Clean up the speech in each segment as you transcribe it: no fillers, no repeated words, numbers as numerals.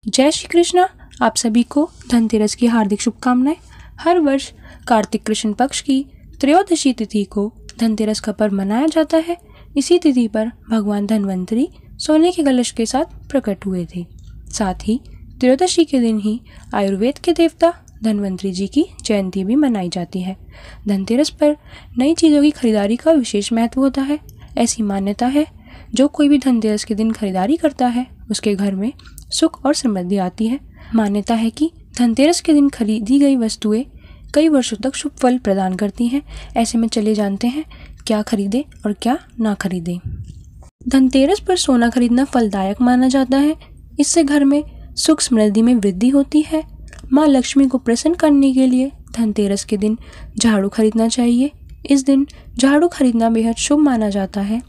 जय श्री कृष्णा। आप सभी को धनतेरस की हार्दिक शुभकामनाएं। हर वर्ष कार्तिक कृष्ण पक्ष की त्रयोदशी तिथि को धनतेरस का पर्व मनाया जाता है। इसी तिथि पर भगवान धन्वंतरी सोने के कलश के साथ प्रकट हुए थे। साथ ही त्रयोदशी के दिन ही आयुर्वेद के देवता धन्वंतरी जी की जयंती भी मनाई जाती है। धनतेरस पर नई चीज़ों की खरीदारी का विशेष महत्व होता है। ऐसी मान्यता है, जो कोई भी धनतेरस के दिन खरीदारी करता है उसके घर में सुख और समृद्धि आती है। मान्यता है कि धनतेरस के दिन खरीदी गई वस्तुएं कई वर्षों तक शुभ फल प्रदान करती हैं। ऐसे में चलिए जानते हैं क्या खरीदें और क्या ना खरीदें। धनतेरस पर सोना खरीदना फलदायक माना जाता है। इससे घर में सुख समृद्धि में वृद्धि होती है। माँ लक्ष्मी को प्रसन्न करने के लिए धनतेरस के दिन झाड़ू खरीदना चाहिए। इस दिन झाड़ू खरीदना बेहद शुभ माना जाता है।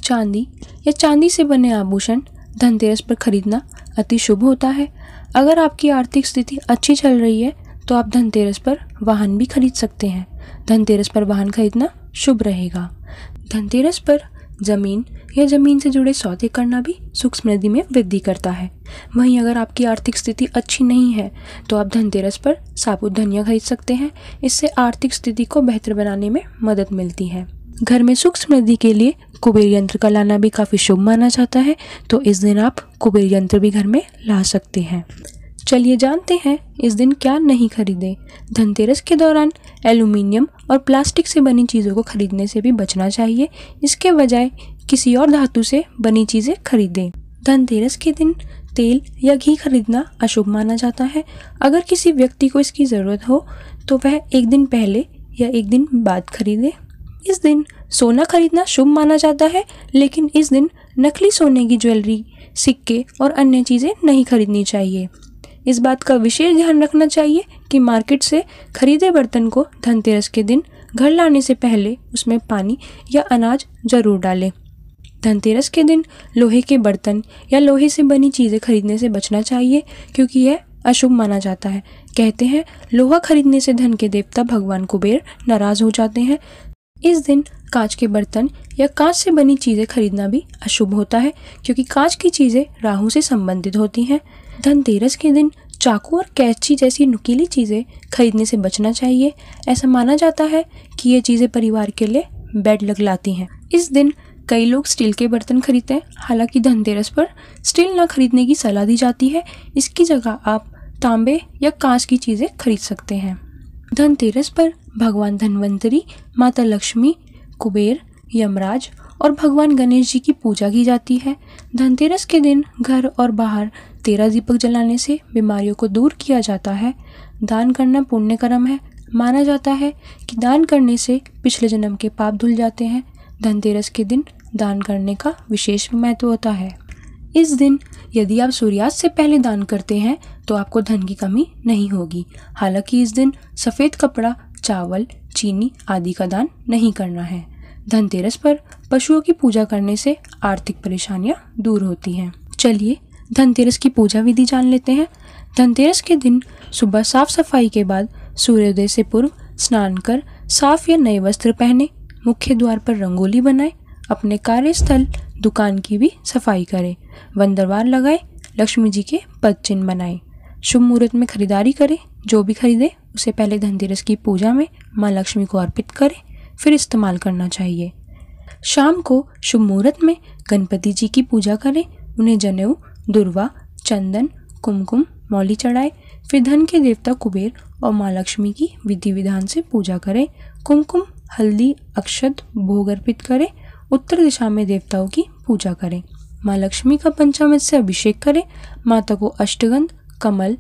चांदी या चांदी से बने आभूषण धनतेरस पर खरीदना अति शुभ होता है। अगर आपकी आर्थिक स्थिति अच्छी चल रही है तो आप धनतेरस पर वाहन भी खरीद सकते हैं। धनतेरस पर वाहन खरीदना शुभ रहेगा। धनतेरस पर जमीन या जमीन से जुड़े सौदे करना भी सुख समृद्धि में वृद्धि करता है। वहीं अगर आपकी आर्थिक स्थिति अच्छी नहीं है तो आप धनतेरस पर साबुत धनिया खरीद सकते हैं। इससे आर्थिक स्थिति को बेहतर बनाने में मदद मिलती है। घर में सुख समृद्धि के लिए कुबेर यंत्र का लाना भी काफ़ी शुभ माना जाता है, तो इस दिन आप कुबेर यंत्र भी घर में ला सकते हैं। चलिए जानते हैं इस दिन क्या नहीं खरीदें। धनतेरस के दौरान एल्यूमिनियम और प्लास्टिक से बनी चीज़ों को खरीदने से भी बचना चाहिए। इसके बजाय किसी और धातु से बनी चीज़ें खरीदें। धनतेरस के दिन तेल या घी खरीदना अशुभ माना जाता है। अगर किसी व्यक्ति को इसकी ज़रूरत हो तो वह एक दिन पहले या एक दिन बाद खरीदे। इस दिन सोना खरीदना शुभ माना जाता है, लेकिन इस दिन नकली सोने की ज्वेलरी, सिक्के और अन्य चीज़ें नहीं खरीदनी चाहिए। इस बात का विशेष ध्यान रखना चाहिए कि मार्केट से खरीदे बर्तन को धनतेरस के दिन घर लाने से पहले उसमें पानी या अनाज जरूर डालें। धनतेरस के दिन लोहे के बर्तन या लोहे से बनी चीज़ें खरीदने से बचना चाहिए, क्योंकि यह अशुभ माना जाता है। कहते हैं लोहा खरीदने से धन के देवता भगवान कुबेर नाराज हो जाते हैं। इस दिन कांच के बर्तन या कांच से बनी चीज़ें खरीदना भी अशुभ होता है, क्योंकि कांच की चीज़ें राहु से संबंधित होती हैं। धनतेरस के दिन चाकू और कैंची जैसी नुकीली चीज़ें खरीदने से बचना चाहिए। ऐसा माना जाता है कि ये चीज़ें परिवार के लिए बैड लक लाती हैं। इस दिन कई लोग स्टील के बर्तन खरीदते हैं। हालांकि धनतेरस पर स्टील न खरीदने की सलाह दी जाती है। इसकी जगह आप तांबे या कांच की चीज़ें खरीद सकते हैं। धनतेरस पर भगवान धन्वंतरी, माता लक्ष्मी, कुबेर, यमराज और भगवान गणेश जी की पूजा की जाती है। धनतेरस के दिन घर और बाहर 13 दीपक जलाने से बीमारियों को दूर किया जाता है। दान करना पुण्य कर्म है। माना जाता है कि दान करने से पिछले जन्म के पाप धुल जाते हैं। धनतेरस के दिन दान करने का विशेष महत्व होता है। इस दिन यदि आप सूर्यास्त से पहले दान करते हैं तो आपको धन की कमी नहीं होगी। हालांकि इस दिन सफ़ेद कपड़ा, चावल, चीनी आदि का दान नहीं करना है। धनतेरस पर पशुओं की पूजा करने से आर्थिक परेशानियां दूर होती हैं। चलिए धनतेरस की पूजा विधि जान लेते हैं। धनतेरस के दिन सुबह साफ सफाई के बाद सूर्योदय से पूर्व स्नान कर साफ या नए वस्त्र पहने, मुख्य द्वार पर रंगोली बनाएं, अपने कार्यस्थल, दुकान की भी सफाई करें, वन दरबार लगाएं, लक्ष्मी जी के पद चिन्ह बनाएं। शुभ मुहूर्त में खरीदारी करें। जो भी खरीदे उसे पहले धनतेरस की पूजा में माँ लक्ष्मी को अर्पित करें, फिर इस्तेमाल करना चाहिए। शाम को शुभ मुहूर्त में गणपति जी की पूजा करें, उन्हें जनेऊ, दुर्वा, चंदन, कुमकुम, मौली चढ़ाएं। फिर धन के देवता कुबेर और माँ लक्ष्मी की विधि विधान से पूजा करें। कुमकुम, हल्दी, अक्षत, भोग अर्पित करें। उत्तर दिशा में देवताओं की पूजा करें। माँ लक्ष्मी का पंचामृत से अभिषेक करें। माता को अष्टगंध, कमल,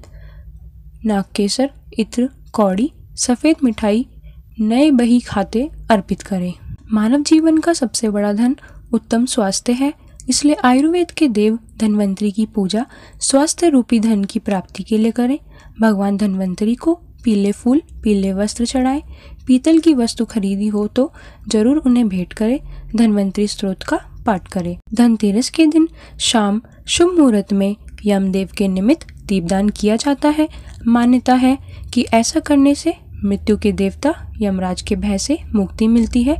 नागकेसर, इत्र, कौड़ी, सफ़ेद मिठाई, नए बही खाते अर्पित करें। मानव जीवन का सबसे बड़ा धन उत्तम स्वास्थ्य है, इसलिए आयुर्वेद के देव धन्वंतरी की पूजा स्वास्थ्य रूपी धन की प्राप्ति के लिए करें। भगवान धन्वंतरी को पीले फूल, पीले वस्त्र चढ़ाएं। पीतल की वस्तु खरीदी हो तो जरूर उन्हें भेंट करें। धन्वंतरी स्तोत्र का पाठ करें। धनतेरस के दिन शाम शुभ मुहूर्त में यमदेव के निमित्त दीपदान किया जाता है। मान्यता है कि ऐसा करने से मृत्यु के देवता यमराज के भय से मुक्ति मिलती है।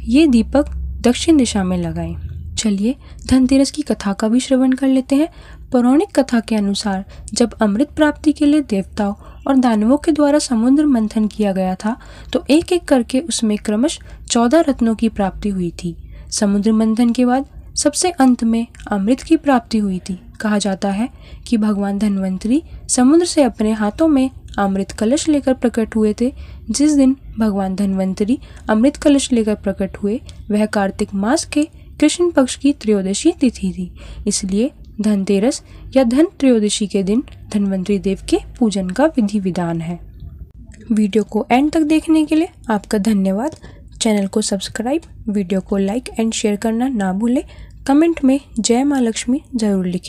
ये दीपक दक्षिण दिशा में लगाएं। चलिए धनतेरस की कथा का भी श्रवण कर लेते हैं। पौराणिक कथा के अनुसार जब अमृत प्राप्ति के लिए देवताओं और दानवों के द्वारा समुद्र मंथन किया गया था तो एक एक करके उसमें क्रमश 14 रत्नों की प्राप्ति हुई थी। समुद्र मंथन के बाद सबसे अंत में अमृत की प्राप्ति हुई थी। कहा जाता है कि भगवान धन्वंतरी समुद्र से अपने हाथों में अमृत कलश लेकर प्रकट हुए थे। जिस दिन भगवान धन्वंतरी अमृत कलश लेकर प्रकट हुए वह कार्तिक मास के कृष्ण पक्ष की त्रयोदशी तिथि थी। इसलिए धनतेरस या धन त्रयोदशी के दिन धन्वंतरी देव के पूजन का विधि विधान है। वीडियो को एंड तक देखने के लिए आपका धन्यवाद। चैनल को सब्सक्राइब, वीडियो को लाइक एंड शेयर करना ना भूलें। कमेंट में जय माँ लक्ष्मी जरूर लिखें।